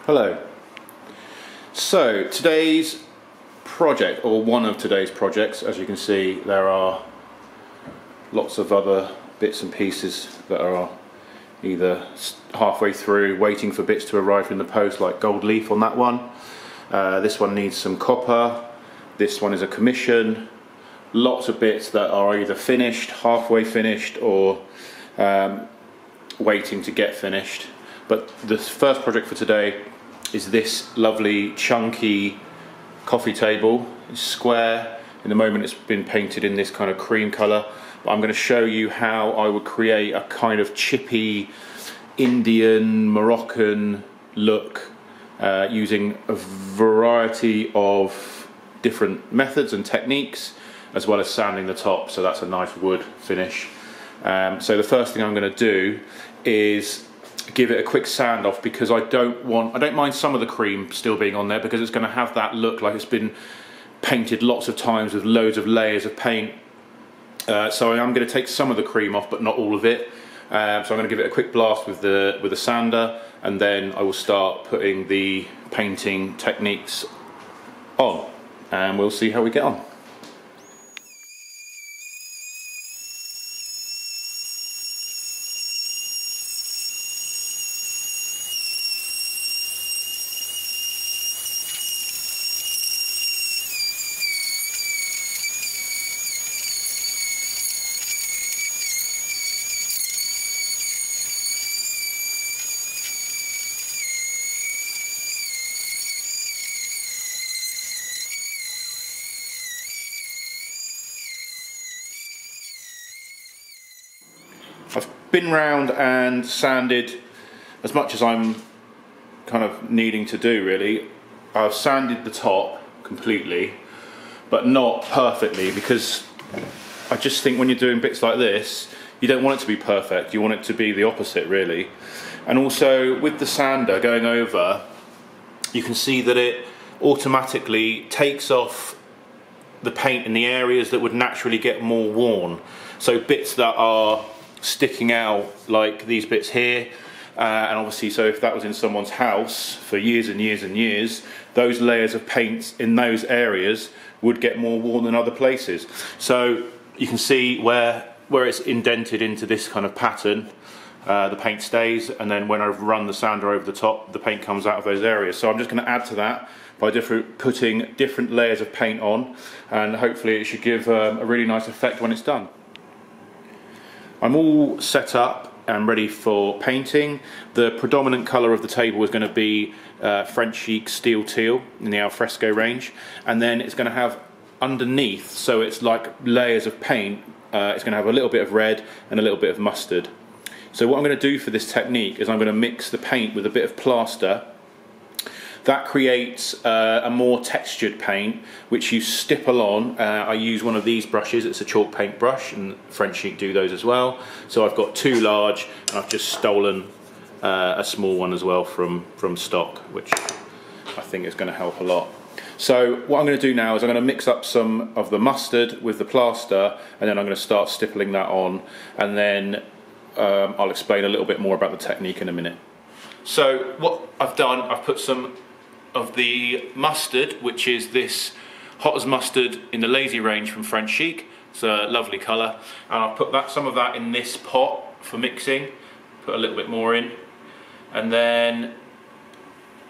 Hello. So today's project, or one of today's projects, as you can see there are lots of other bits and pieces that are either halfway through waiting for bits to arrive in the post, like gold leaf on that one. This one needs some copper. This one is a commission. Lots of bits that are either finished, halfway finished, or waiting to get finished. But the first project for today is this lovely chunky coffee table. It's square. In the moment it's been painted in this kind of cream colour, but I'm going to show you how I would create a kind of chippy Indian Moroccan look using a variety of different methods and techniques, as well as sanding the top, so that's a nice wood finish. So the first thing I'm going to do is give it a quick sand off, because I don't mind some of the cream still being on there, because it's going to have that look like it's been painted lots of times with loads of layers of paint. So I'm going to take some of the cream off, but not all of it. So I'm going to give it a quick blast with the sander, and then I will start putting the painting techniques on, and we'll see how we get on. I've been round and sanded as much as I'm kind of needing to do, really. I've sanded the top completely, but not perfectly, because I just think when you're doing bits like this, you don't want it to be perfect, you want it to be the opposite, really. And also with the sander going over, you can see that it automatically takes off the paint in the areas that would naturally get more worn. So bits that are sticking out, like these bits here, and obviously, so if that was in someone's house for years and years and years, those layers of paint in those areas would get more worn than other places. So you can see where it's indented into this kind of pattern, the paint stays, and then when I run the sander over the top, the paint comes out of those areas. So I'm just going to add to that by putting different layers of paint on, and hopefully it should give a really nice effect when it's done. I'm all set up and ready for painting. The predominant colour of the table is going to be French Chic Steel Teal in the Alfresco range, and then it's going to have underneath, so it's like layers of paint, it's going to have a little bit of red and a little bit of mustard. So what I'm going to do for this technique is I'm going to mix the paint with a bit of plaster. That creates a more textured paint, which you stipple on. I use one of these brushes. It's a chalk paint brush, and French Chic do those as well. So I've got two large, and I've just stolen a small one as well from stock, which I think is going to help a lot. So what I'm going to do now is I'm going to mix up some of the mustard with the plaster, and then I'm going to start stippling that on, and then I'll explain a little bit more about the technique in a minute. So what I've done, I've put some of the mustard, which is this hot as mustard in the Lazy range from French Chic. It's a lovely colour, and I'll put some of that in this pot for mixing. Put a little bit more in, and then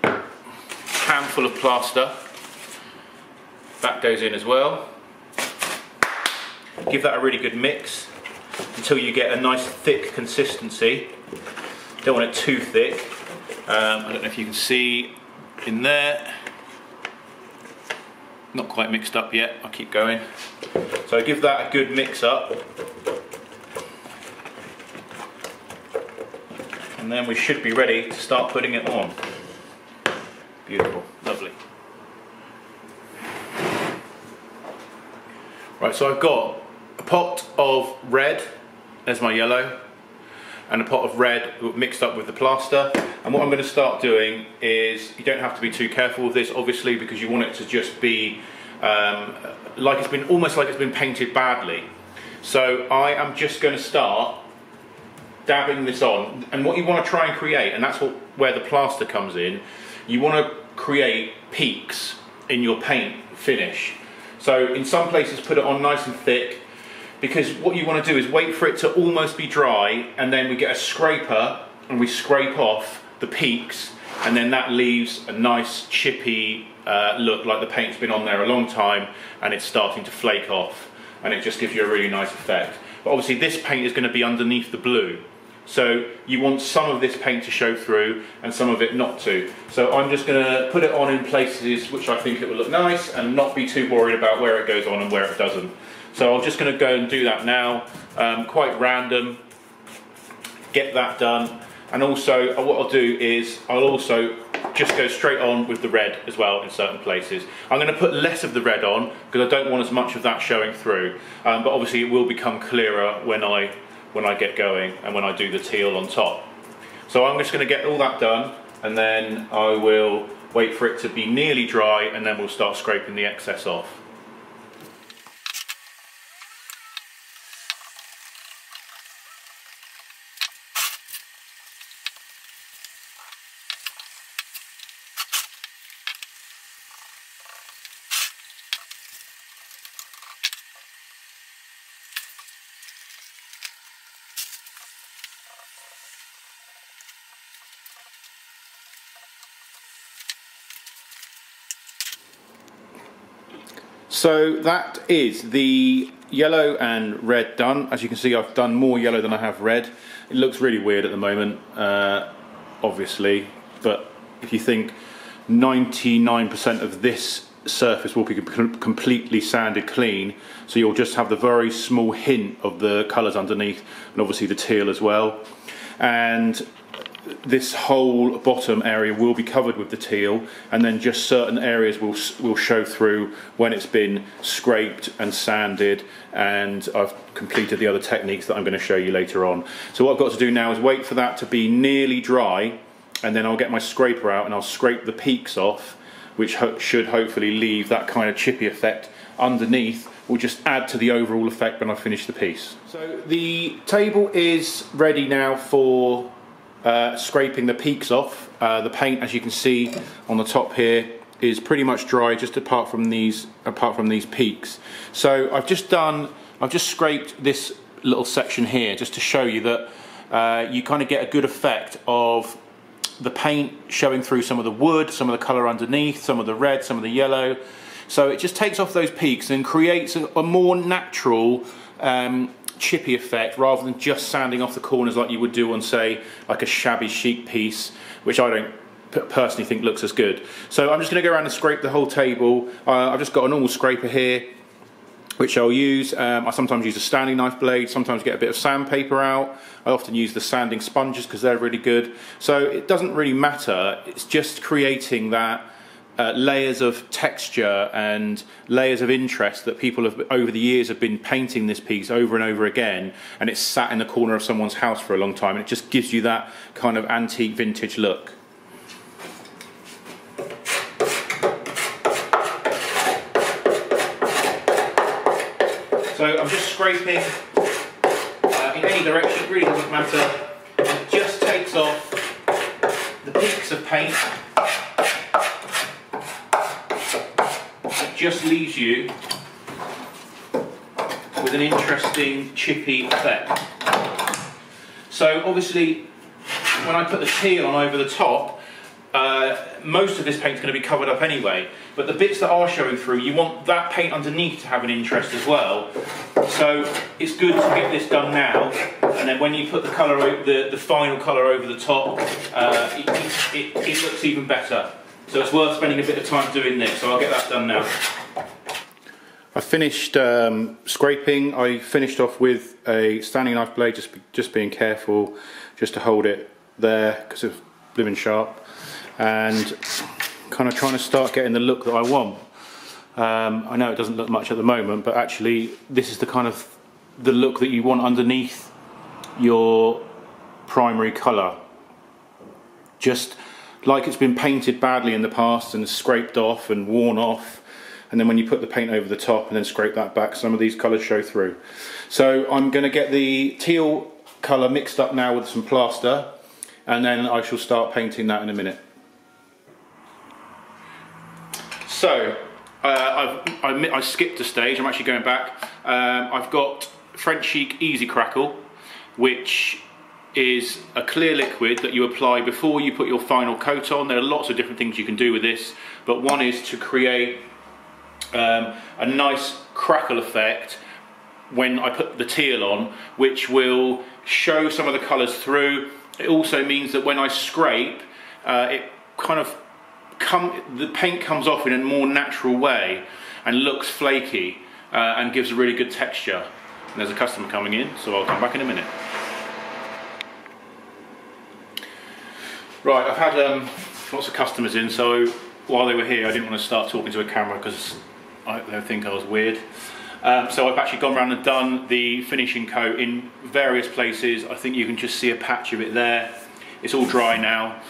a handful of plaster. That goes in as well. Give that a really good mix until you get a nice thick consistency. Don't want it too thick. I don't know if you can see in there, not quite mixed up yet, I'll keep going. So I give that a good mix up, and then we should be ready to start putting it on. Beautiful, lovely. Right, so I've got a pot of red, there's my yellow, and a pot of red mixed up with the plaster. And what I'm going to start doing is, you don't have to be too careful with this obviously, because you want it to just be like it's been, almost like it's been painted badly. So I am just going to start dabbing this on, and what you want to try and create, and that's where the plaster comes in, you want to create peaks in your paint finish. So in some places put it on nice and thick, because what you want to do is wait for it to almost be dry, and then we get a scraper and we scrape off the peaks, and then that leaves a nice chippy look, like the paint's been on there a long time and it's starting to flake off, and it just gives you a really nice effect. But obviously this paint is going to be underneath the blue, so you want some of this paint to show through and some of it not to. So I'm just going to put it on in places which I think it will look nice and not be too worried about where it goes on and where it doesn't. So I'm just going to go and do that now, quite random, get that done. And also what I'll do is I'll also just go straight on with the red as well in certain places. I'm going to put less of the red on because I don't want as much of that showing through, but obviously it will become clearer when I get going and when I do the teal on top. So I'm just going to get all that done, and then I will wait for it to be nearly dry, and then we'll start scraping the excess off. So that is the yellow and red done. As you can see, I've done more yellow than I have red. It looks really weird at the moment, obviously, but if you think 99% of this surface will be completely sanded clean, so you'll just have the very small hint of the colours underneath, and obviously the teal as well. And this whole bottom area will be covered with the teal, and then just certain areas will show through when it's been scraped and sanded, and I've completed the other techniques that I'm going to show you later on. So what I've got to do now is wait for that to be nearly dry, and then I'll get my scraper out and I'll scrape the peaks off, which should hopefully leave that kind of chippy effect underneath. Will just add to the overall effect when I finish the piece. So the table is ready now for scraping the peaks off. The paint, as you can see on the top here, is pretty much dry, just apart from these peaks. So I've just scraped this little section here just to show you that you kind of get a good effect of the paint showing through some of the wood, some of the colour underneath, some of the red, some of the yellow. So it just takes off those peaks and creates a more natural chippy effect, rather than just sanding off the corners like you would do on, say, like a shabby chic piece, which I don't personally think looks as good. So I'm just going to go around and scrape the whole table. I've just got a normal scraper here, which I'll use. I sometimes use a standing knife blade, sometimes get a bit of sandpaper out. I often use the sanding sponges because they're really good. So it doesn't really matter, it's just creating that layers of texture and layers of interest that people have over the years have been painting this piece over and over again, and it's sat in the corner of someone's house for a long time, and it just gives you that kind of antique vintage look. So I'm just scraping in any direction, it really doesn't matter. It just takes off the peaks of paint. Just leaves you with an interesting chippy effect. So obviously when I put the teal on over the top, most of this paint's going to be covered up anyway, but the bits that are showing through, you want that paint underneath to have an interest as well. So it's good to get this done now, and then when you put the colour, the final colour over the top, it looks even better. So it's worth spending a bit of time doing this, so I'll get that done now. I finished scraping. I finished off with a standing knife blade, just being careful, just to hold it there because it's blooming sharp, and kind of trying to start getting the look that I want. I know it doesn't look much at the moment, but actually this is the kind of the look that you want underneath your primary colour. Just like it's been painted badly in the past and scraped off and worn off, and then when you put the paint over the top and then scrape that back, some of these colours show through. So I'm going to get the teal colour mixed up now with some plaster, and then I shall start painting that in a minute. So I skipped a stage. I'm actually going back. I've got French Chic Easy Crackle, which is a clear liquid that you apply before you put your final coat on. There are lots of different things you can do with this, but one is to create a nice crackle effect when I put the teal on, which will show some of the colours through. It also means that when I scrape, it kind of the paint comes off in a more natural way and looks flaky and gives a really good texture. And there's a customer coming in, so I'll come back in a minute. Right, I've had lots of customers in, so while they were here I didn't want to start talking to a camera because they think I was weird. So I've actually gone around and done the finishing coat in various places. I think you can just see a patch of it there. It's all dry now,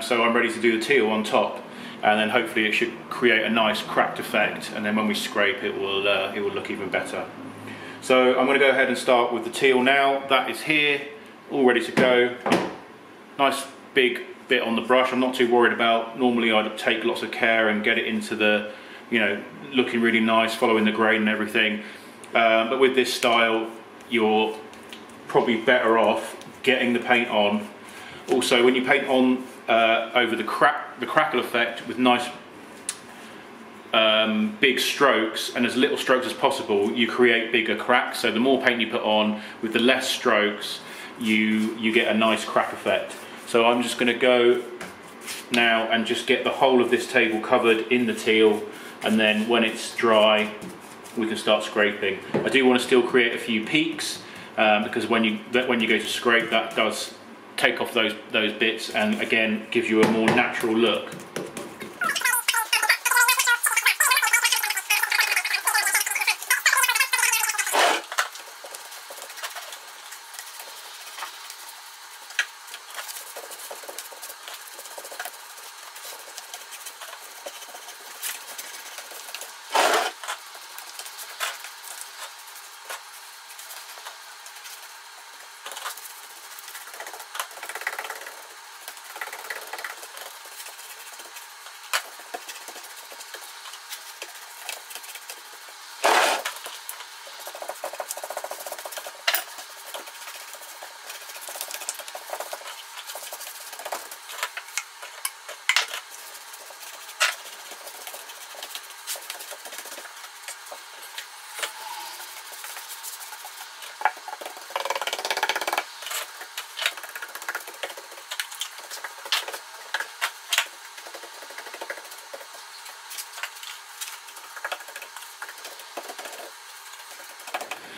so I'm ready to do the teal on top, and then hopefully it should create a nice cracked effect, and then when we scrape it will look even better. So I'm going to go ahead and start with the teal now. That is here, all ready to go. Nice big bit on the brush. I'm not too worried about. Normally I'd take lots of care and get it into the, you know, looking really nice, following the grain and everything. But with this style, you're probably better off getting the paint on. Also, when you paint on over the crackle effect with nice big strokes and as little strokes as possible, you create bigger cracks. So the more paint you put on with the less strokes, you get a nice crack effect. So I'm just going to go now and just get the whole of this table covered in the teal, and then when it's dry we can start scraping. I do want to still create a few peaks because when you go to scrape, that does take off those bits and again gives you a more natural look.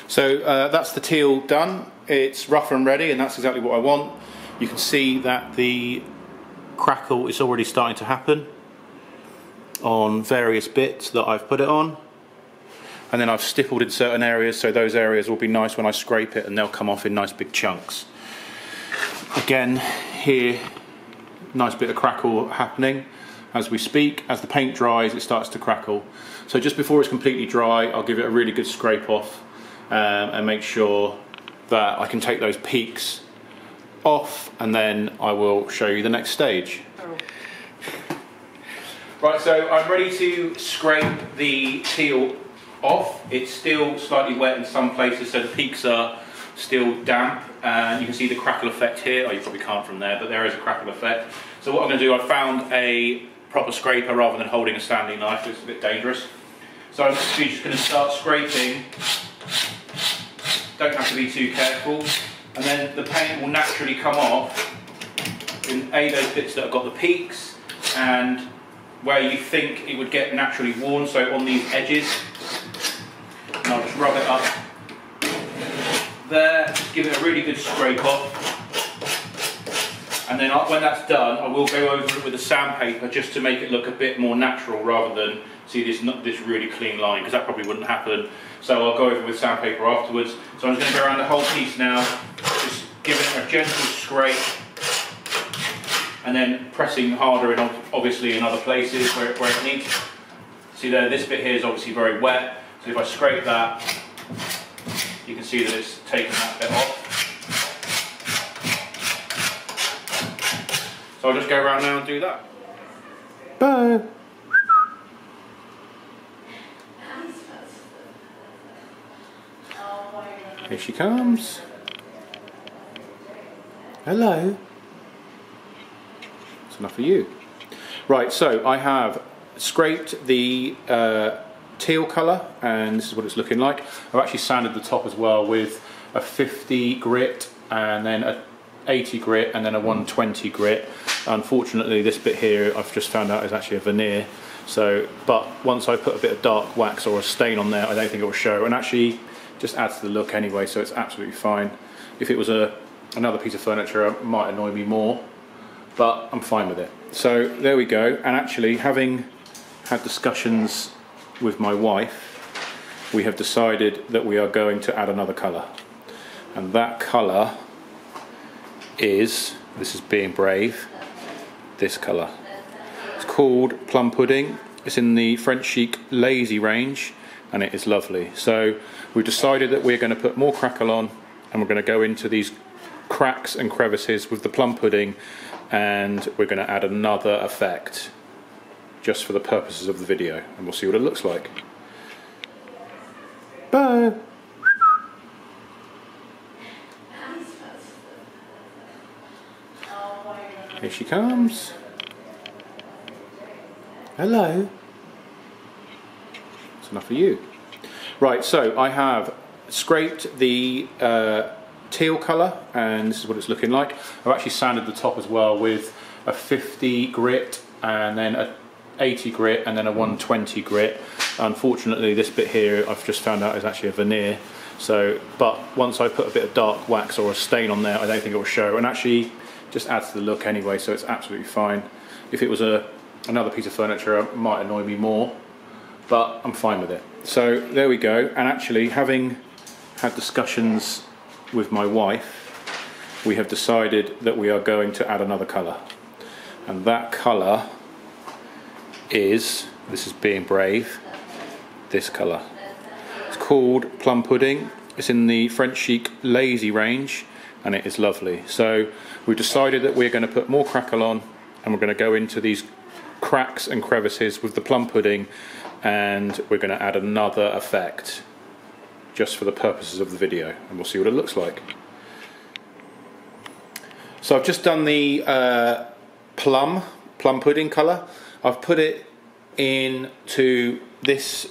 So that's the teal done. It's rough and ready, and that's exactly what I want. You can see that the crackle is already starting to happen on various bits that I've put it on, and then I've stippled in certain areas, so those areas will be nice when I scrape it and they'll come off in nice big chunks. Again, here, nice bit of crackle happening as we speak. As the paint dries, it starts to crackle. So just before it's completely dry, I'll give it a really good scrape off and make sure that I can take those peaks off, and then I will show you the next stage. Right, so I'm ready to scrape the teal off. It's still slightly wet in some places, so the peaks are still damp, and you can see the crackle effect here. Oh, you probably can't from there, but there is a crackle effect. So what I'm going to do, I found a proper scraper rather than holding a standing knife, it's a bit dangerous. So I'm just going to start scraping. Don't have to be too careful, and then the paint will naturally come off in those bits that have got the peaks and where you think it would get naturally worn, so on these edges. And I'll just rub it up there, just give it a really good scrape off, and then when that's done I will go over it with a sandpaper just to make it look a bit more natural rather than see this really clean line, because that probably wouldn't happen. So I'll go over with sandpaper afterwards. So I'm just going to go around the whole piece now, just giving it a gentle scrape and then pressing harder in obviously in other places where it needs. See there, this bit here is obviously very wet, so if I scrape that, you can see that it's taken that bit off. So I'll just go around now and do that. Bye. Here she comes. Hello. That's enough for you. Right, so I have scraped the teal colour, and this is what it's looking like. I've actually sanded the top as well with a 50 grit and then a 80 grit and then a 120 grit. Unfortunately, this bit here I've just found out is actually a veneer. So, but once I put a bit of dark wax or a stain on there, I don't think it will show, and actually just adds to the look anyway, so it's absolutely fine. If it was another piece of furniture, it might annoy me more, but I'm fine with it. So there we go. And actually, having had discussions with my wife, we have decided that we are going to add another colour, and that colour is, this is being brave, this colour. It's called Plum Pudding. It's in the French Chic Lazy range, and it is lovely. So we've decided that we're going to put more crackle on, and we're going to go into these cracks and crevices with the plum pudding, and we're going to add another effect just for the purposes of the video, and we'll see what it looks like. Bye! Here she comes. Hello. That's enough for you. Right, so I have scraped the teal colour, and this is what it's looking like. I've actually sanded the top as well with a 50 grit and then a 80 grit and then a 120 grit. Unfortunately, this bit here I've just found out is actually a veneer. So, but once I put a bit of dark wax or a stain on there, I don't think it will show, and actually just adds to the look anyway, so it's absolutely fine. If it was another piece of furniture, it might annoy me more, but I'm fine with it. So there we go. And actually, having had discussions with my wife, we have decided that we are going to add another colour, and that colour is, this is being brave, this colour. It's called Plum Pudding. It's in the French Chic Lazy range, and it is lovely. So we've decided that we're going to put more crackle on, and we're going to go into these cracks and crevices with the plum pudding, and we're going to add another effect just for the purposes of the video, and we'll see what it looks like. So I've just done the plum pudding colour. I've put it into this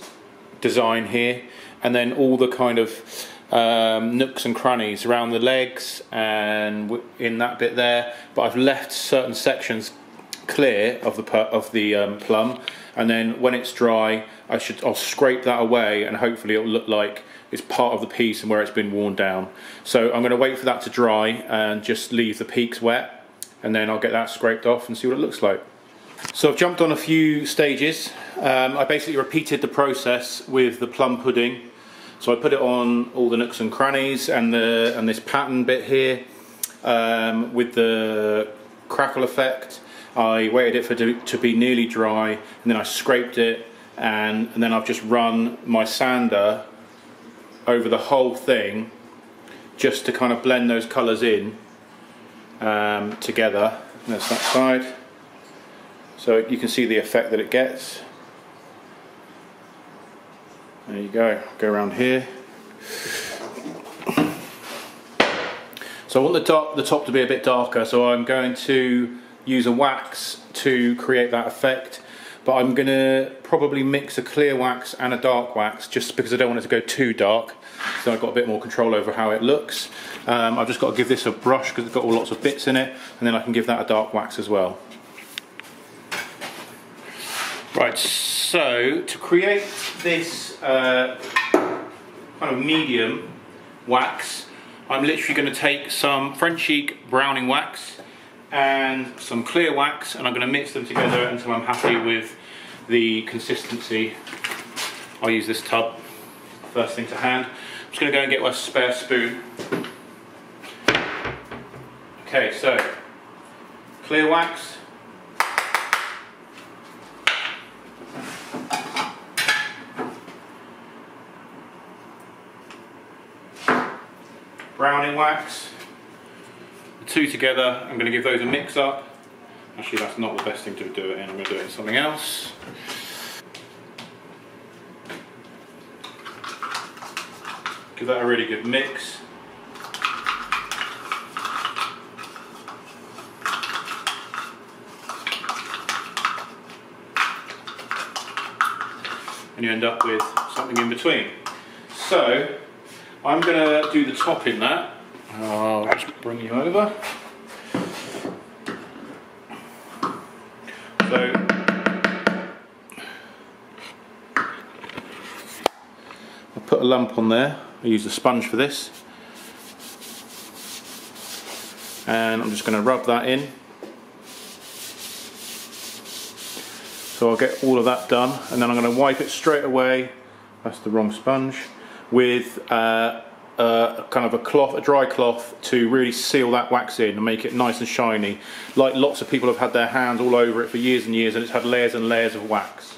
design here, and then all the kind of nooks and crannies around the legs and in that bit there, but I've left certain sections clear of the plum, and then when it's dry I'll scrape that away, and hopefully it'll look like it's part of the piece and where it's been worn down. So I'm going to wait for that to dry and just leave the peaks wet, and then I'll get that scraped off and see what it looks like. So I've jumped on a few stages. I basically repeated the process with the plum pudding. So I put it on all the nooks and crannies and this pattern bit here with the crackle effect. I waited for it to be nearly dry, and then I scraped it, and then I've just run my sander over the whole thing just to kind of blend those colours in together. And that's that side. So you can see the effect that it gets. There you go. Go around here. So I want the top to be a bit darker, so I'm going to use a wax to create that effect, but I'm going to probably mix a clear wax and a dark wax just because I don't want it to go too dark, so I've got a bit more control over how it looks. I've just got to give this a brush because it's got all lots of bits in it, and then I can give that a dark wax as well. Right, so to create this kind of medium wax, I'm literally going to take some French Chic browning wax and some clear wax, and I'm going to mix them together until I'm happy with the consistency. I'll use this tub first thing to hand. I'm just going to go and get a spare spoon. Okay, so clear wax, browning wax, the two together. I'm going to give those a mix up. Actually, that's not the best thing to do it in. I'm going to do it in something else. Give that a really good mix. And you end up with something in between. So I'm going to do the top in that. I'll just bring you over. So I'll put a lump on there. I use a sponge for this. And I'm just going to rub that in. So I'll get all of that done, and then I'm going to wipe it straight away. That's the wrong sponge. With kind of a cloth, a dry cloth, to really seal that wax in and make it nice and shiny. Like lots of people have had their hands all over it for years and years, and it's had layers and layers of wax.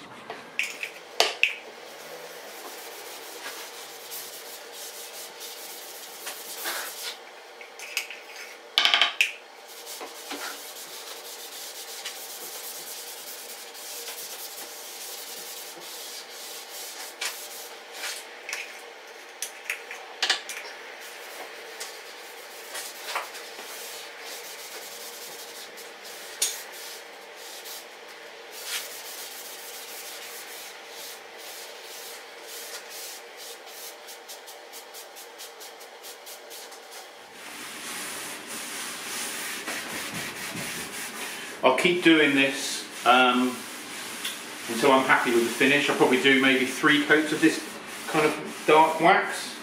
I'll keep doing this until I'm happy with the finish. I'll probably do maybe 3 coats of this kind of dark wax,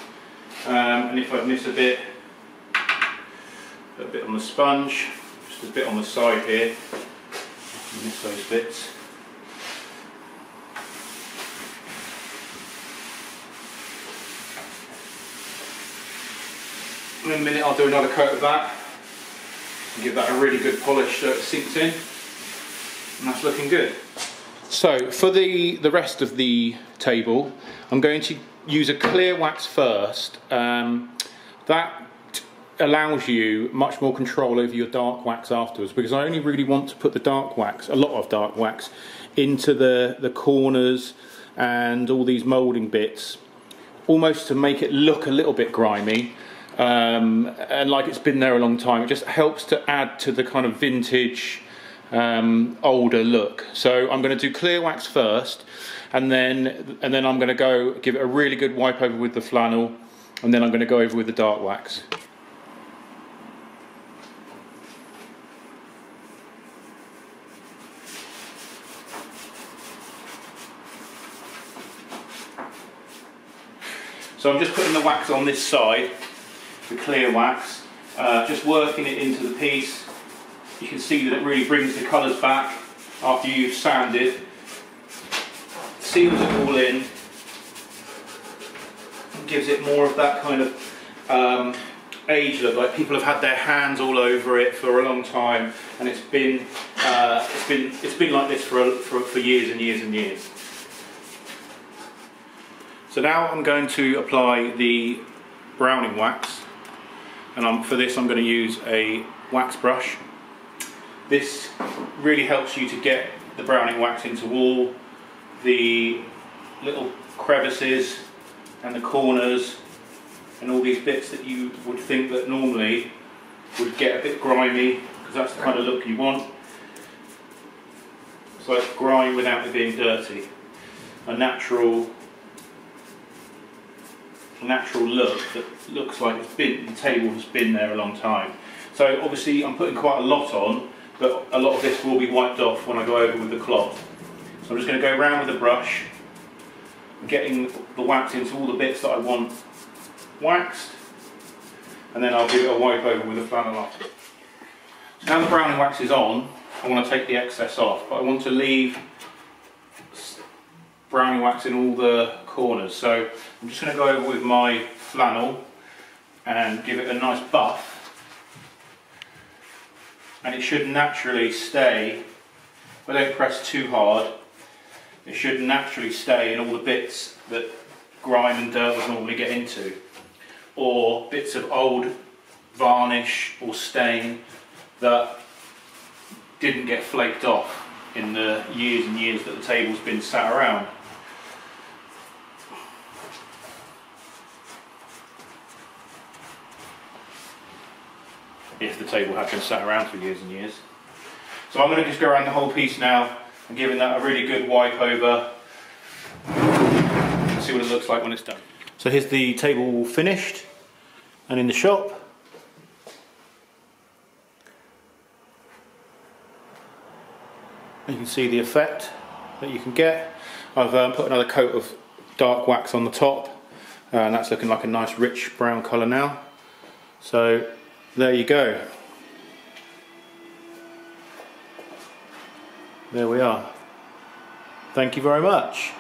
and if I miss a bit on the sponge, just a bit on the side here, miss those bits. In a minute I'll do another coat of that and give that a really good polish so it sinks in, and that's looking good. So for the rest of the table, I'm going to use a clear wax first. That allows you much more control over your dark wax afterwards, because I only really want to put the dark wax, a lot of dark wax, into the corners and all these moulding bits, almost to make it look a little bit grimy. And like it's been there a long time. It just helps to add to the kind of vintage, older look. So I'm going to do clear wax first, and then I'm going to go give it a really good wipe over with the flannel, and then I'm going to go over with the dark wax. So I'm just putting the wax on this side, the clear wax, just working it into the piece. You can see that it really brings the colours back after you've sanded, seals it all in, and gives it more of that kind of age look, like people have had their hands all over it for a long time, and it's been like this for years and years and years. So now I'm going to apply the browning wax, and for this I'm going to use a wax brush. This really helps you to get the browning wax into all the little crevices and the corners and all these bits that you would think that normally would get a bit grimy, because that's the kind of look you want. It's like grime without it being dirty. A natural look that looks like the table has been there a long time. So obviously I'm putting quite a lot on, but a lot of this will be wiped off when I go over with the cloth. So I'm just going to go around with the brush, getting the wax into all the bits that I want waxed, and then I'll give it a wipe over with a flannel up. So now the browning wax is on, I want to take the excess off, but I want to leave browning wax in all the corners. So I'm just going to go over with my flannel and give it a nice buff, and it should naturally stay, if I don't press too hard, it should naturally stay in all the bits that grime and dirt would normally get into, or bits of old varnish or stain that didn't get flaked off in the years and years that the table's been sat around. if the table had been sat around for years and years. So I'm going to just go around the whole piece now and giving that a really good wipe over and see what it looks like when it's done. So here's the table finished and in the shop. You can see the effect that you can get. I've put another coat of dark wax on the top, and that's looking like a nice rich brown colour now. So there you go. There we are. Thank you very much.